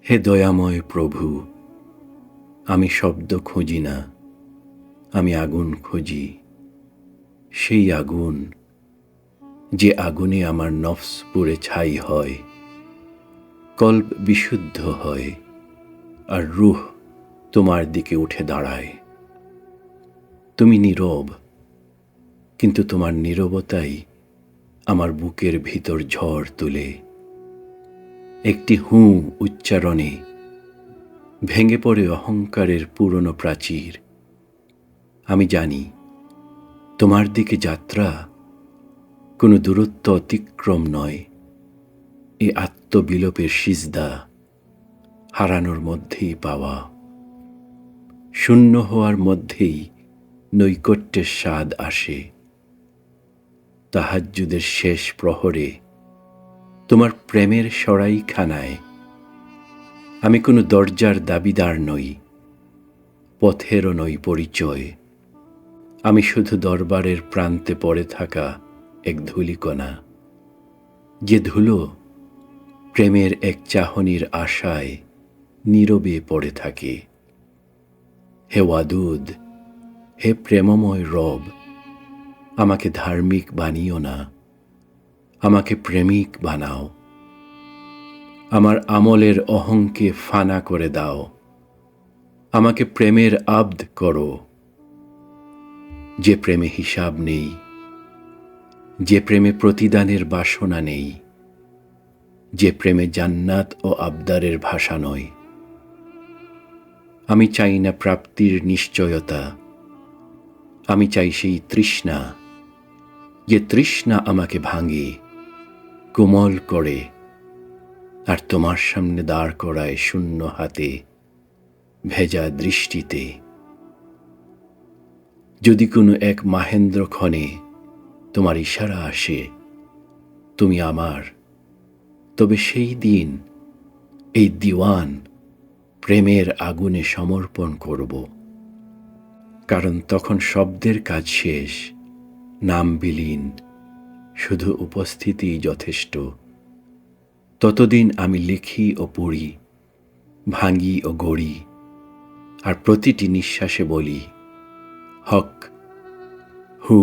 হে দয়াময় প্রভু, আমি শব্দ খুঁজি না, আমি আগুন খুঁজি। সেই আগুন, যে আগুনে আমার নফস পুড়ে ছাই হয়, কল্ব বিশুদ্ধ হয়, আর রূহ তোমার দিকে উঠে দাঁড়ায়। তুমি নীরব, কিন্তু তোমার নীরবতাই আমার বুকের ভিতর ঝড় তুলে। একটি হুঁ উচ্চারণে ভেঙে পড়ে অহংকারের পুরনো প্রাচীর। আমি জানি তোমার দিকে যাত্রা কোনো দূরত্ব অতিক্রম নয়, এ আত্মবিলোপের সিজদা, হারানোর মধ্যেই পাওয়া, শূন্য হওয়ার মধ্যেই নৈকট্যের স্বাদ আসে। তাহাজ্জুদের শেষ প্রহরে তোমার প্রেমের সরাইখানায় আমি কোনো দরজার দাবিদার নই, পথেরও নই পরিচয়। আমি শুধু দরবারের প্রান্তে পড়ে থাকা এক ধূলিকণা, যে ধুলো প্রেমের এক চাহনির আশায় নীরবে পড়ে থাকে। হে ওয়াদুদ, হে প্রেমময় রব, আমাকে ধার্মিক বানিও না, আমাকে প্রেমিক বানাও। আমার আমলের অহংকে ফানা করে দাও, আমাকে প্রেমের আব্দ করো। যে প্রেমে হিসাব নেই, যে প্রেমে প্রতিদানের বাসনা নেই, যে প্রেমে জান্নাত ও আবদারের ভাষা নয়। আমি চাই না প্রাপ্তির নিশ্চয়তা, আমি চাই সেই তৃষ্ণা, যে তৃষ্ণা আমাকে ভাঙে, কোমল করে, আর তোমার সামনে দাঁড় করায় শূন্য হাতে, ভেজা দৃষ্টিতে। যদি কোনো এক মাহেন্দ্র ক্ষণে তোমার ইশারা আসে, তুমি আমার, তবে সেই দিন এই দিওয়ান প্রেমের আগুনে সমর্পণ করব। কারণ তখন শব্দের কাজ শেষ, নাম বিলীন, শুধু উপস্থিতিই যথেষ্ট। ততদিন আমি লিখি ও পড়ি, ভাঙি ও গড়ি, আর প্রতিটি নিঃশ্বাসে বলি, হক, হু,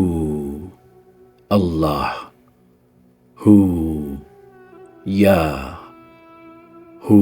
আল্লাহ, হু, ইয়া, হু।